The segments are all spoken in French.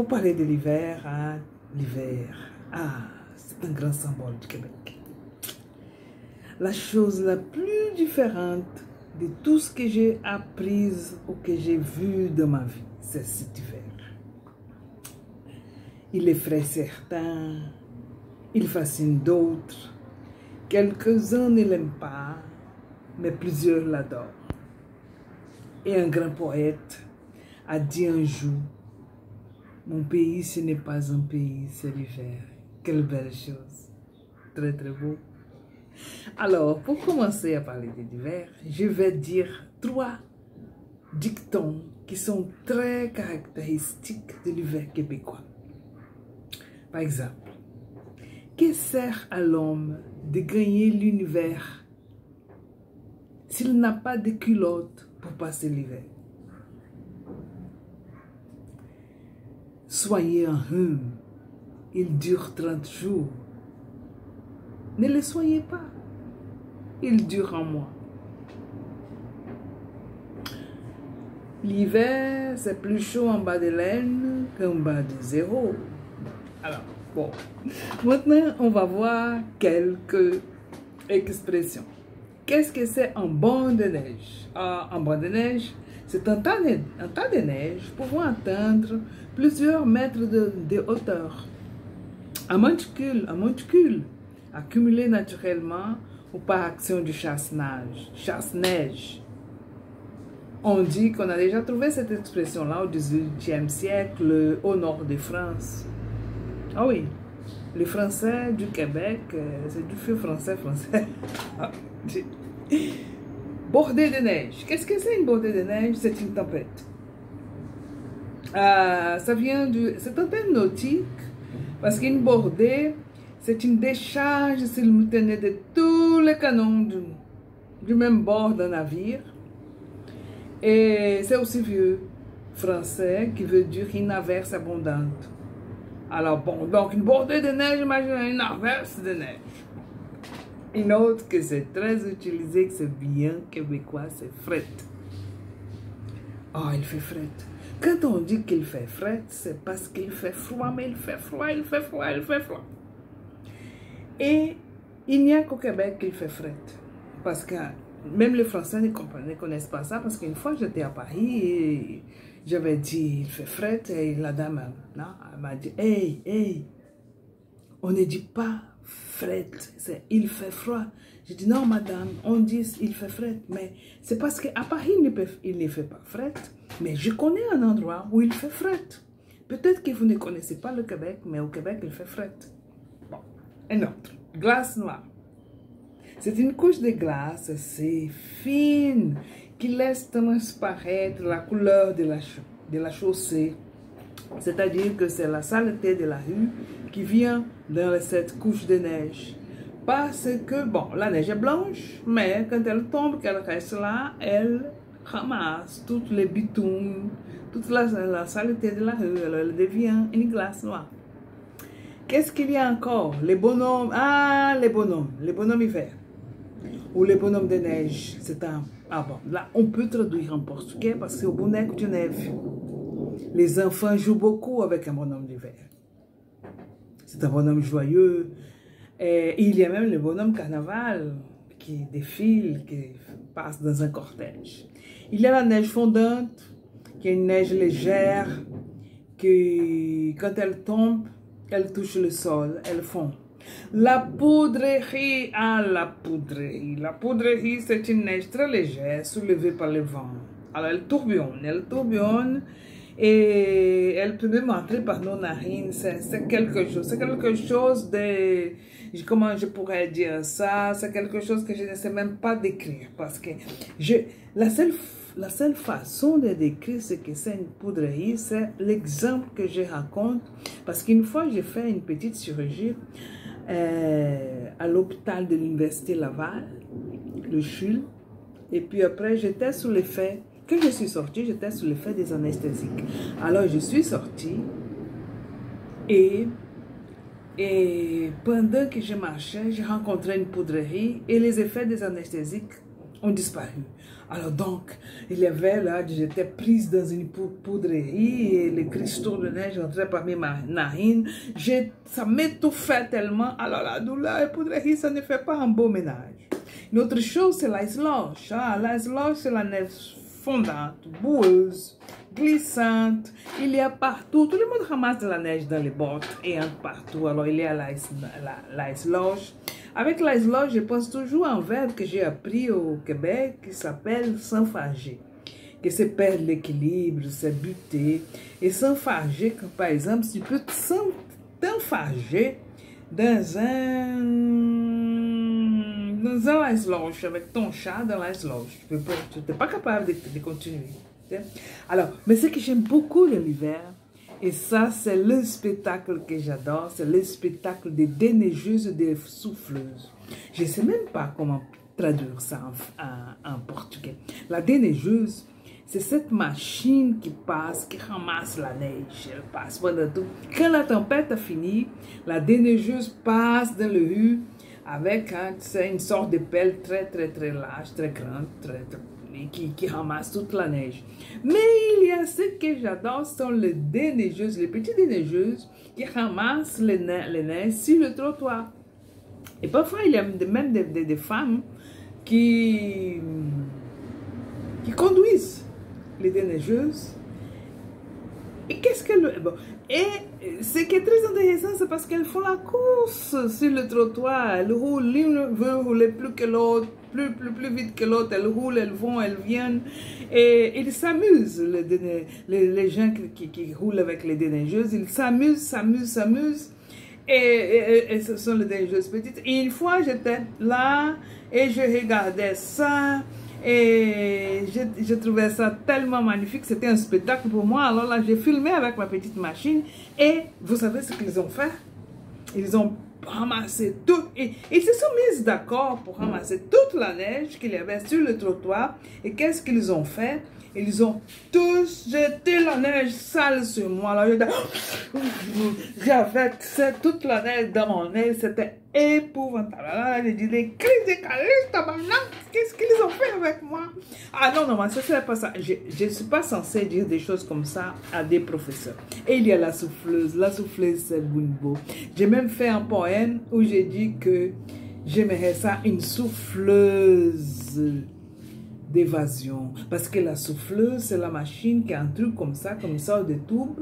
pour parler de l'hiver, hein, l'hiver, c'est un grand symbole du Québec. La chose la plus différente de tout ce que j'ai appris ou que j'ai vu de ma vie, c'est cet hiver. Il effraie certains, il fascine d'autres. Quelques-uns ne l'aiment pas, mais plusieurs l'adorent. Et un grand poète a dit un jour, mon pays, ce n'est pas un pays, c'est l'hiver. Quelle belle chose. Très, très beau. Alors, pour commencer à parler de l'hiver, je vais dire 3 dictons qui sont très caractéristiques de l'hiver québécois. Par exemple, que sert à l'homme de gagner l'univers s'il n'a pas de culotte pour passer l'hiver? Soyez un rhume, il dure 30 jours. Ne le soyez pas, il dure un mois. L'hiver, c'est plus chaud en bas de laine qu'en bas de 0. Alors, bon, maintenant, on va voir quelques expressions. Qu'est-ce que c'est un banc de neige? Un banc de neige, c'est un tas de neige pouvant atteindre plusieurs mètres de hauteur. Un monticule, accumulé naturellement ou par action du chasse-neige. On dit qu'on a déjà trouvé cette expression-là au XVIIIe siècle au nord de France. Ah oui, les Français du Québec, c'est du vieux français. Bordée de neige. Qu'est-ce que c'est une bordée de neige? C'est une tempête. C'est un terme nautique parce qu'une bordée, c'est une décharge simultanée de tous les canons du même bord d'un navire. Et c'est aussi vieux français qui veut dire une averse abondante. Alors bon, donc une bordée de neige, imaginez une averse de neige. Une autre que c'est très utilisé, que c'est bien québécois, c'est fret. Oh, il fait fret. Quand on dit qu'il fait fret, c'est parce qu'il fait froid, mais il fait froid. Et il n'y a qu'au Québec qu'il fait fret. Parce que même les Français ne connaissent pas ça, parce qu'une fois j'étais à Paris et j'avais dit il fait fret, et la dame elle m'a dit hey, on ne dit pas fret, c'est il fait froid. J'ai dit non madame, on dit il fait fret, mais c'est parce qu'à Paris il ne fait pas fret, mais je connais un endroit où il fait fret. Peut-être que vous ne connaissez pas le Québec, mais au Québec il fait fret. Bon, un autre, glace noire. C'est une couche de glace assez fine qui laisse transparaître la couleur de la chaussée. C'est-à-dire que c'est la saleté de la rue qui vient dans cette couche de neige. Parce que, bon, la neige est blanche, mais quand elle tombe, qu'elle reste là, elle ramasse toutes les bitumes, toute la saleté de la rue, alors elle devient une glace noire. Qu'est-ce qu'il y a encore? Les bonhommes, les bonhommes hiver. Ou les bonhommes de neige, c'est un... bon, là, on peut traduire en portugais parce que c'est au boneco de neve. Les enfants jouent beaucoup avec un bonhomme d'hiver. C'est un bonhomme joyeux. Et il y a même le bonhomme carnaval qui défile, qui passe dans un cortège. Il y a la neige fondante, qui est une neige légère, qui, quand elle tombe, elle touche le sol, elle fond. La poudrerie, la poudrerie. La poudrerie, c'est une neige très légère, soulevée par le vent. Alors, elle tourbillonne et elle peut même entrer par nos narines. C'est quelque chose de... Comment je pourrais dire ça? C'est quelque chose que je ne sais même pas décrire. Parce que la seule façon de décrire ce que c'est une poudrerie, c'est l'exemple que je raconte. Parce qu'une fois, j'ai fait une petite chirurgie à l'hôpital de l'Université Laval, le CHUL. Et puis après, j'étais sous l'effet, quand je suis sortie, j'étais sous l'effet des anesthésiques. Alors, je suis sortie et pendant que je marchais, j'ai rencontré une poudrerie et les effets des anesthésiques ont disparu. Alors donc, il y avait là, j'étais prise dans une poudrerie et les cristaux de neige entraient par mes narines. Ça m'étouffait tellement. Alors la douleur et poudrerie, ça ne fait pas un beau ménage. Une autre chose, c'est l'ice slush. L'ice slush, c'est la neige fondante, boueuse, glissante. Il y a partout. Tout le monde ramasse de la neige dans les bottes et partout. Alors il y a l'ice slush. Avec l'ice slush, je pense toujours à un verbe que j'ai appris au Québec qui s'appelle s'enfarger. Que c'est perdre l'équilibre, c'est buter. Et s'enfarger, par exemple, tu peux t'enfarger dans un ice slush avec ton chat dans l'ice slush. Tu n'es pas capable de continuer. Alors, mais ce que j'aime beaucoup de l'hiver, et ça, c'est le spectacle que j'adore, c'est le spectacle des déneigeuses et des souffleuses. Je ne sais même pas comment traduire ça en portugais. La déneigeuse, c'est cette machine qui passe, qui ramasse la neige. Elle passe pendant tout. Quand la tempête a fini, la déneigeuse passe dans le rue avec une sorte de pelle très large, très grande, qui ramasse toute la neige. Mais il y a ce que j'adore, ce sont les déneigeuses, les petites déneigeuses qui ramassent les neiges sur le trottoir. Et parfois, il y a même des femmes qui conduisent les déneigeuses. Et qu'est-ce qu'elles... Bon, et ce qui est très intéressant, c'est parce qu'elles font la course sur le trottoir. Elles roulent, l'une veut rouler plus que l'autre, plus vite que l'autre. Elles roulent, elles vont, elles viennent. Et ils s'amusent, les gens qui roulent avec les déneigeuses. Ils s'amusent. Et ce sont les déneigeuses petites. Et une fois, j'étais là et je regardais ça. Et je trouvais ça tellement magnifique, c'était un spectacle pour moi. Alors là, j'ai filmé avec ma petite machine. Et vous savez ce qu'ils ont fait? Ils ont ramassé tout. Et ils se sont mis d'accord pour ramasser toute la neige qu'il y avait sur le trottoir. Et qu'est-ce qu'ils ont fait? Ils ont tous jeté la neige sale sur moi. Alors, j'avais toute la neige dans mon nez. C'était épouvantable. Alors, j'ai dit, les crises de Caliste, qu'est-ce qu'ils ont fait avec moi? Ah non, ça c'est pas ça. Je ne suis pas censée dire des choses comme ça à des professeurs. Et il y a la souffleuse. La souffleuse, c'est Bunbo. J'ai même fait un poème où j'ai dit que j'aimerais ça une souffleuse d'évasion. Parce que la souffleuse, c'est la machine qui a un truc comme ça, comme ça, de tube.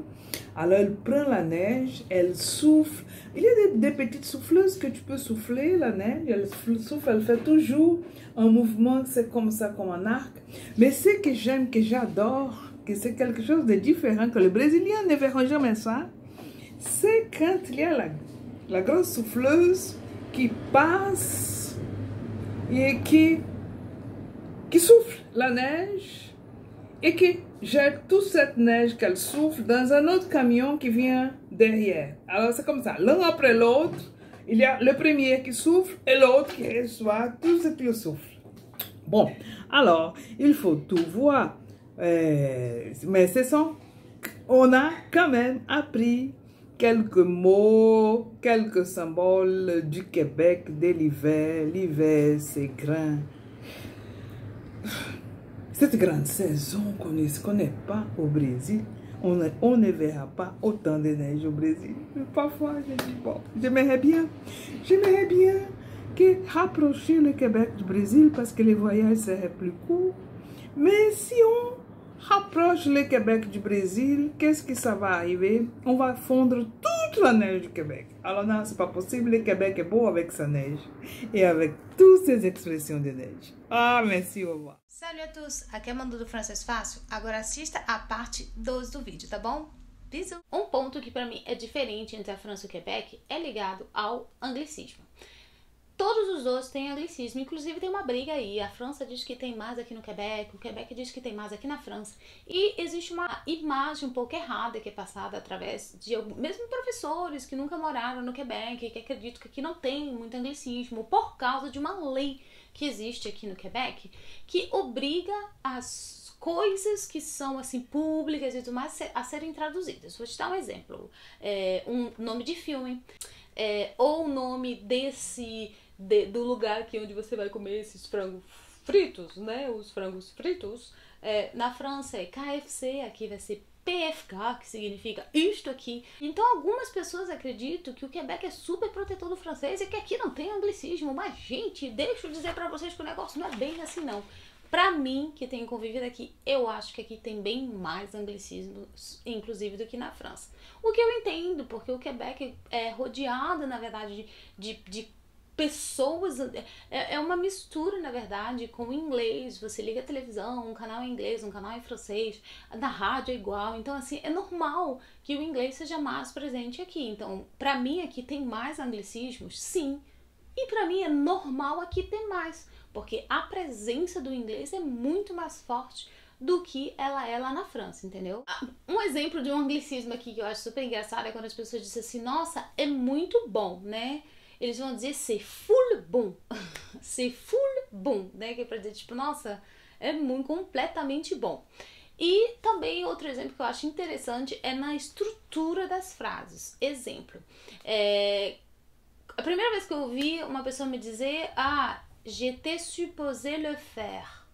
Alors, elle prend la neige, elle souffle. Il y a des petites souffleuses que tu peux souffler, la neige. Elle souffle, elle fait toujours un mouvement, c'est comme ça, comme un arc. Mais ce que j'aime, que j'adore, que c'est quelque chose de différent, que les Brésiliens ne verront jamais ça, c'est quand il y a la grosse souffleuse qui passe et qui souffle la neige et qui jette toute cette neige qu'elle souffle dans un autre camion qui vient derrière. Alors c'est comme ça, l'un après l'autre, il y a le premier qui souffle et l'autre qui reçoit tout ce qu'il souffle. Bon, alors, il faut tout voir. Mais on a quand même appris quelques mots, quelques symboles du Québec, de l'hiver. L'hiver, c'est grand. Cette grande saison qu'on ne connaît pas au Brésil, on ne verra pas autant de neige au Brésil. Mais parfois, je dis, bon, j'aimerais bien que rapprocher le Québec du Brésil parce que les voyages seraient plus courts. Mais si on rapproche le Québec du Brésil, qu'est-ce que ça va arriver? On va fondre toute la neige du Québec. Alors non, c'est pas possible. Le Québec est beau avec sa neige et avec toutes ces expressions de neige. Ah, merci, au revoir. Salut a todos, aqui é a Manu do Francês Fácil. Agora assista a parte 12 do vídeo, tá bom? Bisous! Um ponto que pra mim é diferente entre a França e o Quebec é ligado ao anglicismo. Todos os dois têm anglicismo, inclusive tem uma briga aí. A França diz que tem mais aqui no Quebec, o Quebec diz que tem mais aqui na França. E existe uma imagem um pouco errada que é passada através de mesmo professores que nunca moraram no Quebec, que acreditam que aqui não tem muito anglicismo, por causa de uma lei que existe aqui no Quebec, que obriga as coisas que são assim públicas e tudo mais a serem traduzidas. Vou te dar um exemplo, um nome de filme, ou o nome do lugar aqui onde você vai comer esses frangos fritos, né? Os frangos fritos. Na França é KFC, aqui vai ser PFK, que significa isto aqui. Então algumas pessoas acreditam que o Quebec é super protetor do francês e que aqui não tem anglicismo. Mas, gente, deixa eu dizer pra vocês que o negócio não é bem assim, não. Pra mim, que tenho convivido aqui, eu acho que aqui tem bem mais anglicismos, inclusive, do que na França. O que eu entendo, porque o Quebec é rodeado, na verdade, de pessoas, é uma mistura, na verdade, com o inglês. Você liga a televisão, um canal em inglês, um canal em francês, na rádio é igual. Então, assim, é normal que o inglês seja mais presente aqui. Então, pra mim, aqui tem mais anglicismos, sim. E pra mim é normal aqui ter mais, porque a presença do inglês é muito mais forte do que ela é lá na França, entendeu? Um exemplo de um anglicismo aqui que eu acho super engraçado é quando as pessoas dizem assim, nossa, é muito bom, né? Eles vão dizer c'est full bon. C'est full bon, né? Que é pra dizer, tipo, nossa, é muito completamente bom. E também outro exemplo que eu acho interessante é na estrutura das frases. Exemplo, a primeira vez que eu ouvi uma pessoa me dizer, j'étais supposé le faire.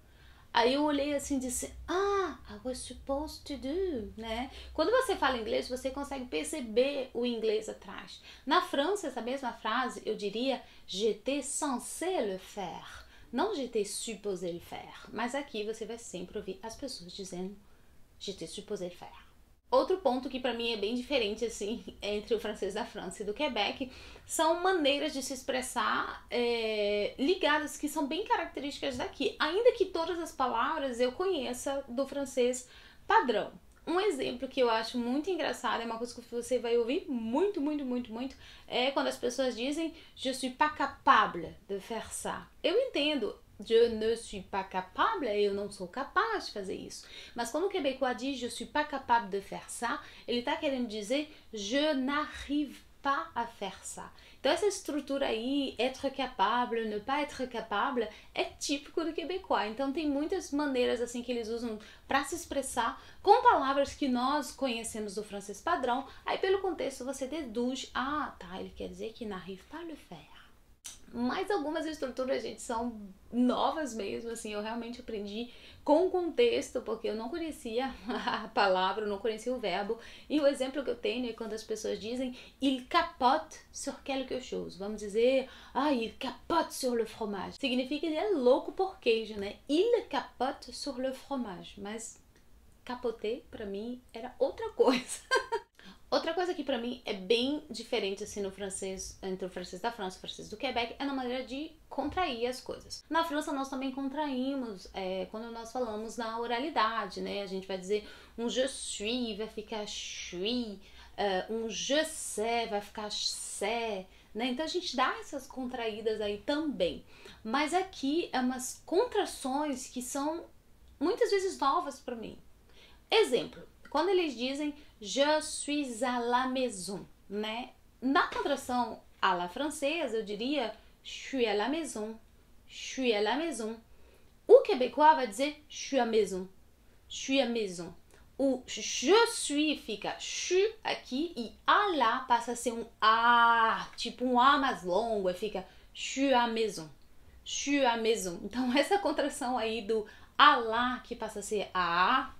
Aí eu olhei assim e disse, I was supposed to do, né? Quando você fala inglês, você consegue perceber o inglês atrás. Na França, essa mesma frase, eu diria, j'étais censé le faire. Não j'étais supposé le faire. Mas aqui você vai sempre ouvir as pessoas dizendo, j'étais supposé le faire. Outro ponto que pra mim é bem diferente, assim, entre o francês da França e do Quebec, são maneiras de se expressar ligadas, que são bem características daqui. Ainda que todas as palavras eu conheça do francês padrão. Um exemplo que eu acho muito engraçado, é uma coisa que você vai ouvir muito, é quando as pessoas dizem je suis pas capable de faire ça. Eu entendo. Je ne suis pas capable, eu não sou capaz de fazer isso. Mas quando o québécois diz je suis pas capable de faire ça, ele tá querendo dizer je n'arrive pas à faire ça. Então essa estrutura aí, être capable, ne pas être capable, é típico do québécois. Então tem muitas maneiras assim que eles usam para se expressar com palavras que nós conhecemos do francês padrão. Aí pelo contexto você deduz, ele quer dizer que n'arrive pas à le faire. Mas algumas estruturas, gente, são novas mesmo, assim, eu realmente aprendi com o contexto, porque eu não conhecia a palavra, eu não conhecia o verbo, e o exemplo que eu tenho é quando as pessoas dizem il capote sur quelque chose, vamos dizer, il capote sur le fromage, significa que ele é louco por queijo, né, il capote sur le fromage, mas capoter, pra mim, era outra coisa. Outra coisa que pra mim é bem diferente assim no francês, entre o francês da França e o francês do Quebec, é na maneira de contrair as coisas. Na França nós também contraímos quando nós falamos na oralidade, né? A gente vai dizer um je suis, vai ficar suis, um je sais, vai ficar sais, né? Então a gente dá essas contraídas aí também. Mas aqui é umas contrações que são muitas vezes novas pra mim. Exemplo, quando eles dizem je suis à la maison, né? Na contração à la française, eu diria je suis à la maison, je suis à la maison. O québécois vai dizer je suis à maison, je suis à maison. O je suis fica je aqui e à la passa a ser um A, tipo um A mais longo, fica je suis à maison, je suis à maison. Então essa contração aí do à la que passa a ser A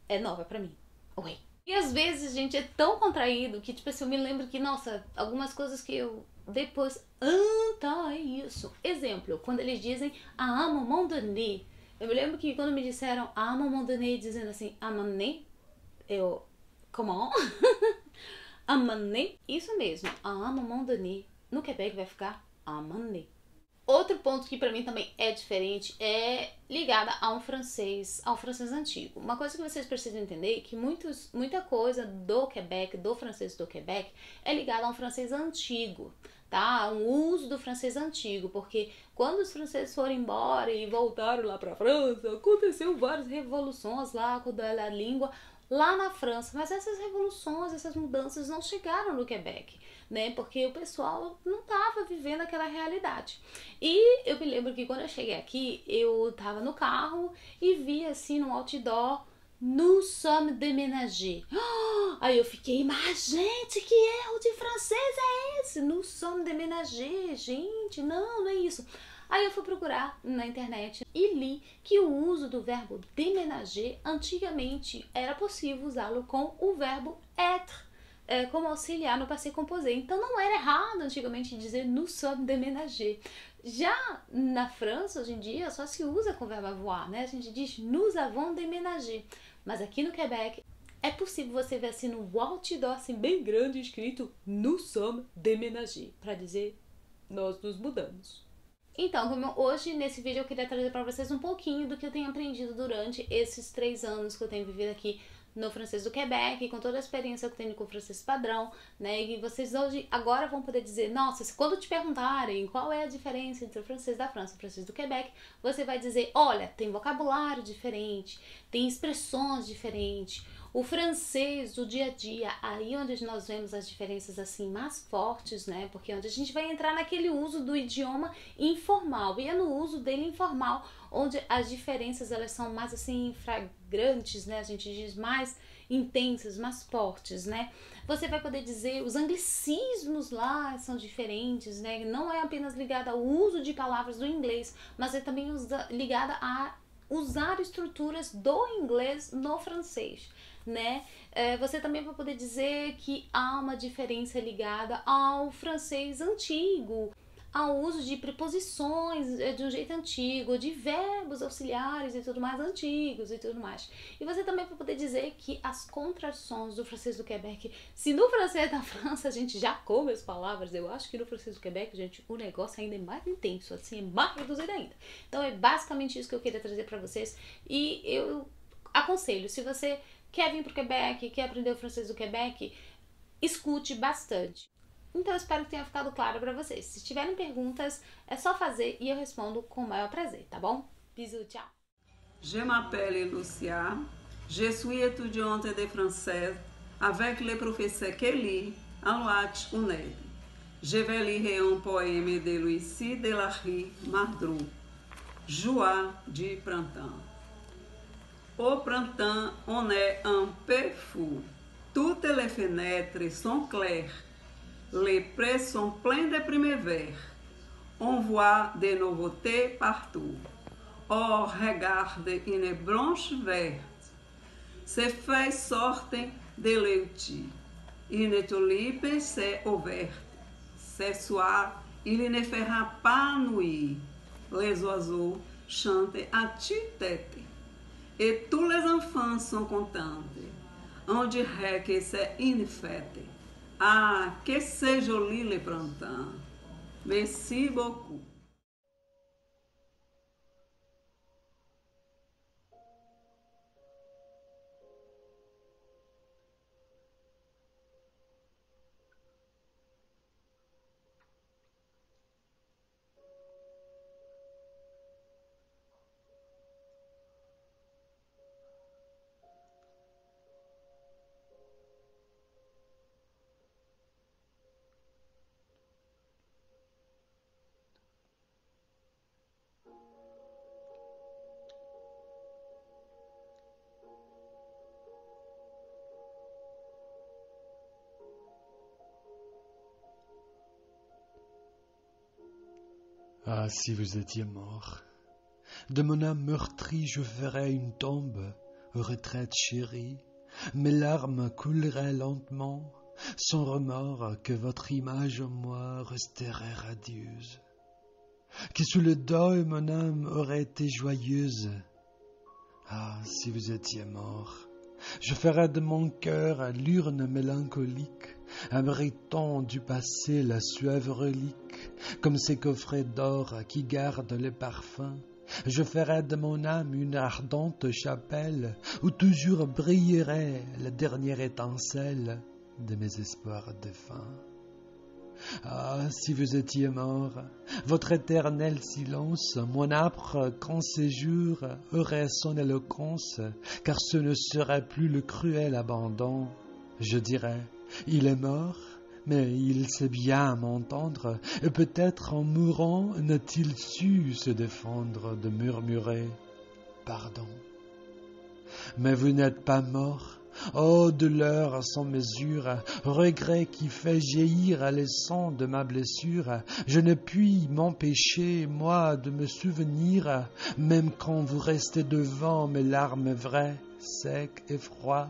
é nova pra mim. Oi. E às vezes, gente, é tão contraído que, tipo assim, eu me lembro que, nossa, algumas coisas que eu depois... é isso. Exemplo, quando eles dizem à un moment donné. Eu me lembro que quando me disseram à un moment donné, dizendo assim, à un moment donné, eu... Comment? À un moment donné? Isso mesmo, à un moment donné. No Quebec vai ficar à un moment donné. Outro ponto que pra mim também é diferente é ligada ao francês antigo. Uma coisa que vocês precisam entender é que muita coisa do Quebec, do francês do Quebec, é ligada ao francês antigo, tá? Um uso do francês antigo, porque quando os franceses foram embora e voltaram lá pra França, aconteceu várias revoluções lá com a língua lá na França, mas essas revoluções, essas mudanças não chegaram no Quebec, né? Porque o pessoal não estava vivendo aquela realidade. E eu me lembro que quando eu cheguei aqui, eu tava no carro e vi assim no outdoor, nous sommes déménagés. Aí eu fiquei, mas gente, que erro de francês é esse? esse nous sommes déménagés, gente, não é isso. Aí eu fui procurar na internet e li que o uso do verbo déménager, antigamente era possível usá-lo com o verbo être, como auxiliar no passé composé. Então não era errado antigamente dizer nous sommes déménagés. Já na França, hoje em dia, só se usa com o verbo avoir, né? A gente diz nous avons déménagé. Mas aqui no Quebec, é possível você ver assim no outdoor, assim bem grande, escrito nous sommes déménagés, para dizer nós nos mudamos. Então, como hoje nesse vídeo eu queria trazer para vocês um pouquinho do que eu tenho aprendido durante esses 3 anos que eu tenho vivido aqui no francês do Quebec, com toda a experiência que eu tenho com o francês padrão, né? E vocês hoje, agora vão poder dizer, nossa, quando te perguntarem qual é a diferença entre o francês da França e o francês do Quebec, você vai dizer, olha, tem vocabulário diferente, tem expressões diferentes. O francês do dia a dia, aí onde nós vemos as diferenças assim mais fortes, né? Porque onde a gente vai entrar naquele uso do idioma informal, e é no uso dele informal onde as diferenças elas são mais assim flagrantes, né? A gente diz mais intensas, mais fortes, né? Você vai poder dizer, os anglicismos lá são diferentes, né? Não é apenas ligada ao uso de palavras do inglês, mas é também ligada a usar estruturas do inglês no francês, né? Você também vai poder dizer que há uma diferença ligada ao francês antigo, ao uso de preposições de um jeito antigo, de verbos auxiliares e tudo mais antigos e tudo mais. E você também vai poder dizer que as contrações do francês do Quebec, se no francês da França a gente já come as palavras, eu acho que no francês do Quebec, gente, o negócio ainda é mais intenso, assim, é mais reduzido ainda. Então é basicamente isso que eu queria trazer para vocês e eu aconselho, se você quer vir para o Quebec, quer aprender o francês do Quebec, escute bastante. Então eu espero que tenha ficado claro para vocês. Se tiverem perguntas, é só fazer e eu respondo com o maior prazer, tá bom? Bisous, tchau! Je m'appelle Lucia, je suis étudiante de français avec le professeur Kelly en Loire UNED. Je vais lire un poème de Lucie Delarue Mardrou, Joie du printemps. Au printemps, on est un peu fou. Toutes les fenêtres sont claires. Les prés sont pleins de primavera. On voit des nouveautés partout. Oh, regarde une branche verte. Ses feuilles sortent de l'étui. Une tulipe s'est ouverte. Ce soir, il ne fera pas nuit. Les oiseaux chantent à tue-tête. Et tous les enfants sont contents. On dirait que c'est une fête. Ah, que c'est joli le printemps. Merci beaucoup. Ah, si vous étiez mort, de mon âme meurtrie je ferais une tombe, retraite chérie, mes larmes couleraient lentement, sans remords que votre image en moi resterait radieuse, que sous le deuil mon âme aurait été joyeuse. Ah, si vous étiez mort, je ferais de mon cœur l'urne mélancolique, abritant du passé la suave relique, comme ces coffrets d'or qui gardent les parfums. Je ferais de mon âme une ardente chapelle, où toujours brillerait la dernière étincelle de mes espoirs défunts. Ah, si vous étiez mort, votre éternel silence, mon âpre grand séjour aurait son éloquence, car ce ne serait plus le cruel abandon. Je dirais, il est mort, mais il sait bien m'entendre, et peut-être en mourant n'a-t-il su se défendre de murmurer « Pardon ». Mais vous n'êtes pas mort, Oh, douleur sans mesure, regret qui fait jaillir le sang de ma blessure, je ne puis m'empêcher, moi, de me souvenir, même quand vous restez devant mes larmes vraies, secs et froids,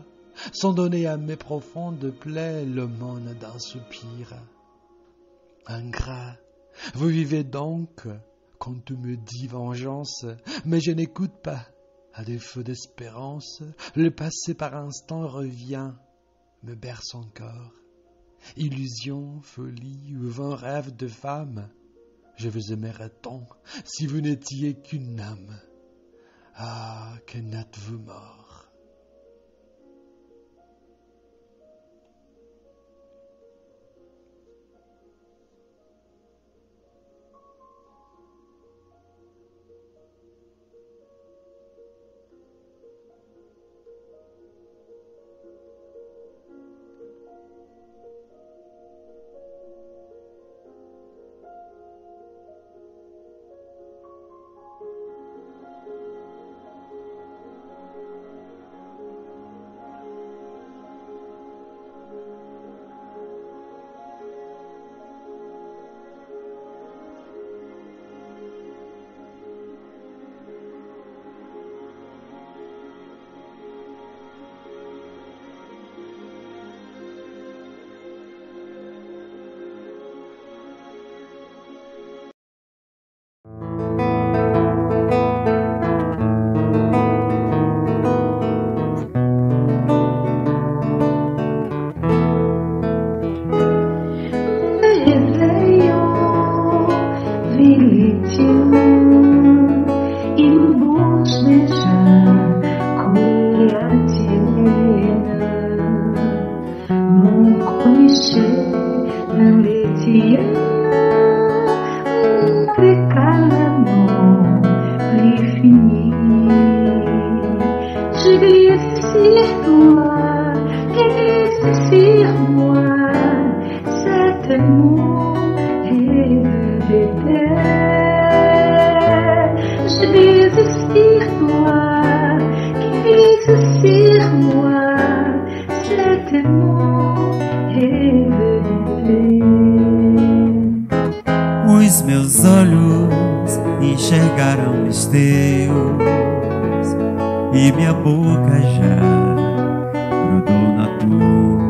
sans donner à mes profondes plaies l'aumône d'un soupir. Ingrat, vous vivez donc, quand tu me dis vengeance, mais je n'écoute pas. À défaut d'espérance, le passé par instant revient, me berce encore. Illusion, folie ou vain rêve de femme, je vous aimerais tant si vous n'étiez qu'une âme. Ah, que n'êtes-vous mort? Os meus olhos enxergaram os teus e minha boca já grudou na tua.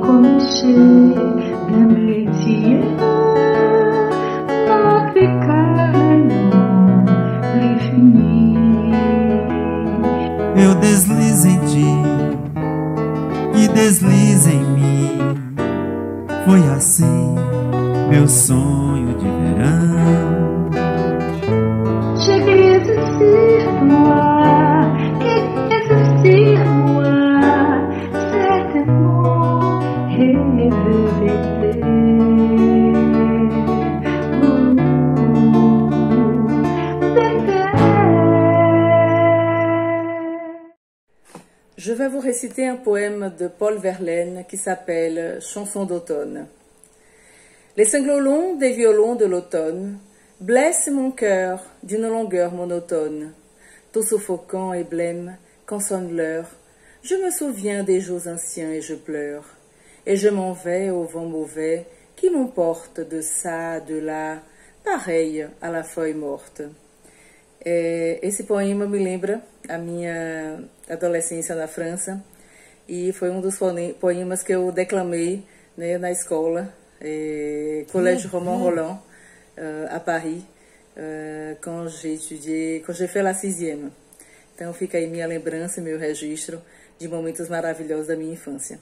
Comme chez d'un métier, mon pecado infini. Eu deslizo em ti e desliza em mim. Foi assim meu sonho de verão. Je vais sur toi, que sur moi, certainement rêve d'été. Je vais vous réciter un poème de Paul Verlaine qui s'appelle « Chanson d'automne ». Les sanglots longs des violons de l'automne blessent mon cœur d'une longueur monotone. Tout suffocant et blême, quand sonne l'heure, je me souviens des jours anciens et je pleure. Et je m'en vais au vent mauvais qui m'emporte de ça, de lá, pareil à la feuille morte. Esse poema me lembra a minha adolescência na França e foi um dos poemas que eu declamei, né, na escola, Collège Romain Rolland, à Paris, quand j'ai fait la 6e. Então fica aí minha lembrança, meu registro de momentos maravilhosos da minha infância.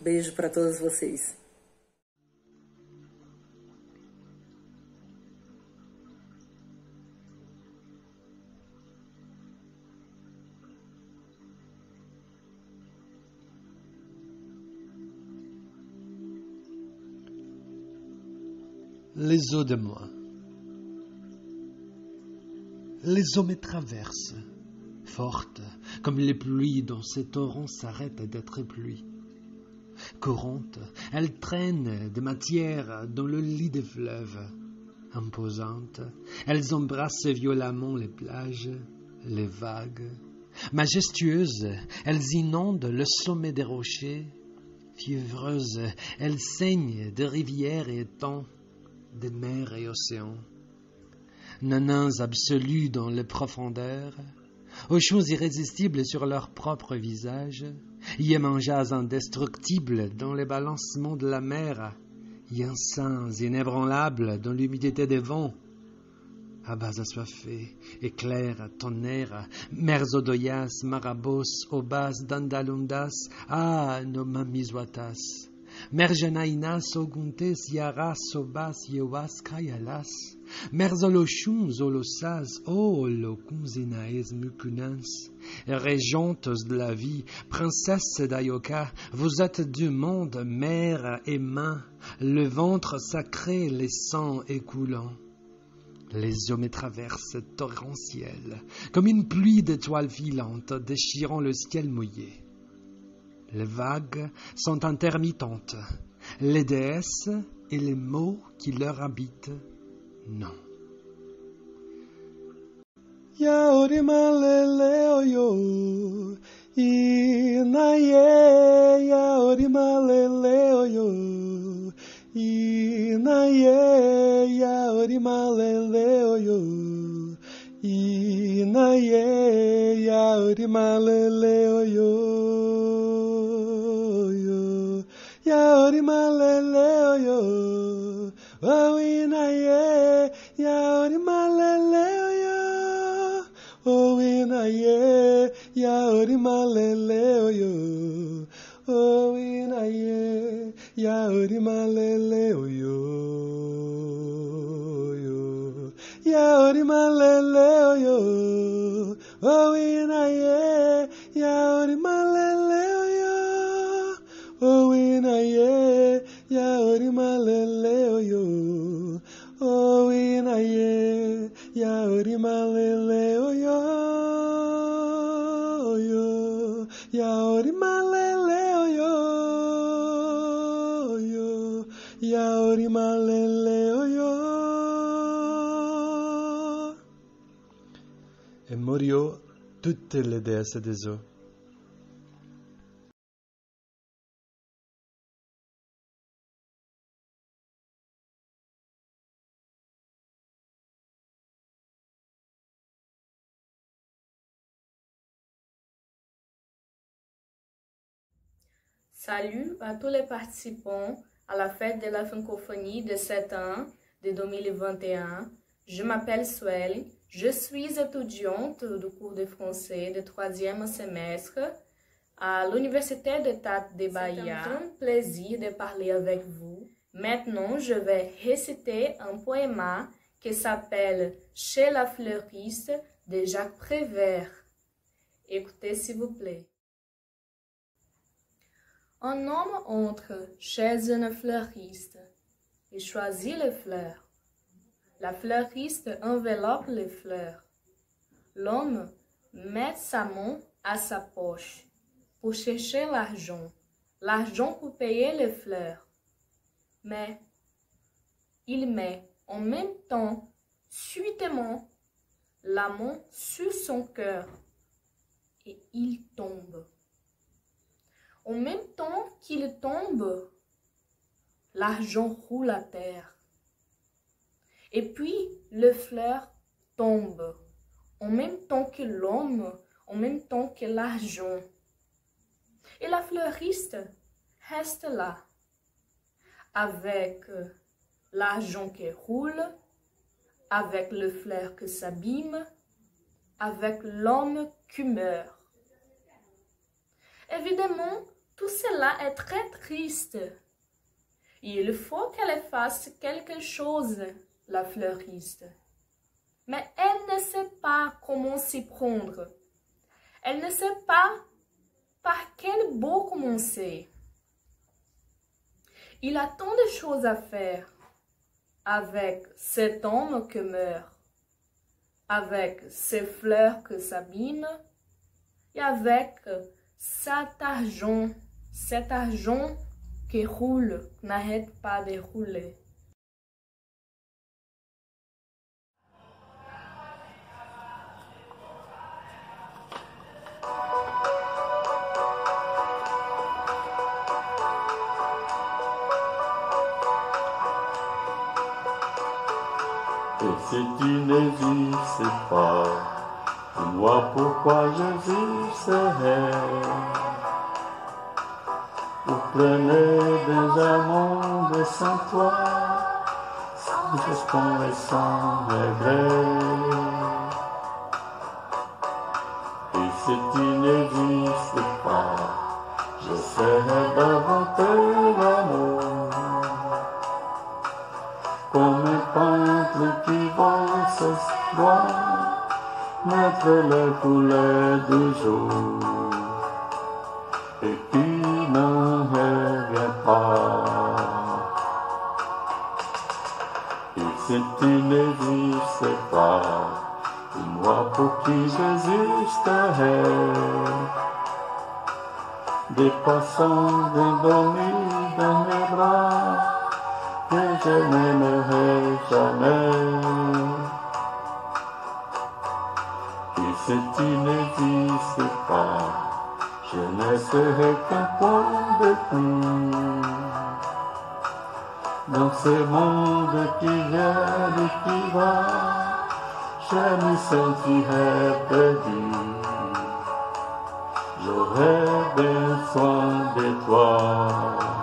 Beijo para todos vocês. Les eaux de moi. Les eaux me traversent, fortes comme les pluies dont ces torrents s'arrêtent d'être pluies. Courantes, elles traînent de matière dans le lit des fleuves. Imposantes, elles embrassent violemment les plages, les vagues, Majestueuses, elles inondent le sommet des rochers. Fiévreuses, elles saignent de rivières et étangs, de mers et océans. Nanins absolus dans les profondeurs, aux choses irrésistibles sur leur propre visage, Iemanjas indestructibles dans les balancements de la mer, Yensins inébranlables dans l'humidité des vents, Abas assoiffés, éclairs, tonnerres, Merzodoyas, Marabos, Obas, Dandalundas, Nomamizwatas, Merjanainas, Oguntes, Yaras, Sobas, Yewas, Kayalas, Merzolochum, Zolosas, Lokunzinaes, Mukunans, régentes de la vie, princesses d'Ayoka, vous êtes du monde, mère et main, le ventre sacré, les sangs écoulants. Les eaux me traversent torrentielles, comme une pluie d'étoiles filantes déchirant le ciel mouillé. Les vagues sont intermittentes, les déesses et les mots qui leur habitent, non. Yaorimaleleoyo, inaye, yaorimaleleoyo, inaye, yaorimaleleoyo, inaye, yaorimaleleoyo, yaorimaleleoyo, oh inaye, yaorimaleleoyo, oh inaye, yaorimaleleoyo, oh inaye, yaorimaleleoyo, yaorimaleleoyo, oh inaye, yaorimaleleoyo, oh inaye, yaorimaleleoyo, oh inaye, yaorimaleleoyo, yaorimaleleoyo, yaorimaleleoyo. Et Morio, toutes les déesses des eaux. Salut à tous les participants à la fête de la francophonie de 7 ans de 2021. Je m'appelle Sueli, je suis étudiante du cours de français de 3e semestre à l'Université d'État de Bahia. C'est un grand plaisir de parler avec vous. Maintenant, je vais réciter un poème qui s'appelle « Chez la fleuriste » de Jacques Prévert. Écoutez s'il vous plaît. Un homme entre chez une fleuriste et choisit les fleurs. La fleuriste enveloppe les fleurs. L'homme met sa main à sa poche pour chercher l'argent pour payer les fleurs. Mais il met en même temps, subitement, la main sur son cœur et il tombe. En même temps qu'il tombe, l'argent roule à terre. Et puis, les fleurs tombent, en même temps que l'homme, en même temps que l'argent. Et la fleuriste reste là, avec l'argent qui roule, avec les fleurs qui s'abîment, avec l'homme qui meurt. Évidemment, tout cela est très triste. Il faut qu'elle fasse quelque chose, la fleuriste. Mais elle ne sait pas comment s'y prendre. Elle ne sait pas par quel bout commencer. Il a tant de choses à faire avec cet homme qui meurt, avec ces fleurs qui s'abîment et avec cet argent qui roule, n'arrête pas de rouler. Et si tu n'existes pas, dis-moi pourquoi j'existerais. Pour planer dans un monde sans toi, sans espoir et sans regret. Et si tu n'existes pas, j'essaierai d'inventer l'amour. Comme un peintre qui va se voir, mettre les couleurs du jour, et qui n'en revient pas. Et si tu n'existes pas, dis-moi pour qui j'existerais. Des passants endormis dans mes bras, que je n'aimerai jamais. Et si tu n'existes pas, je ne serai qu'un point de plus. Dans ce monde qui vient et qui va, je me sentirai perdu. J'aurai besoin de toi.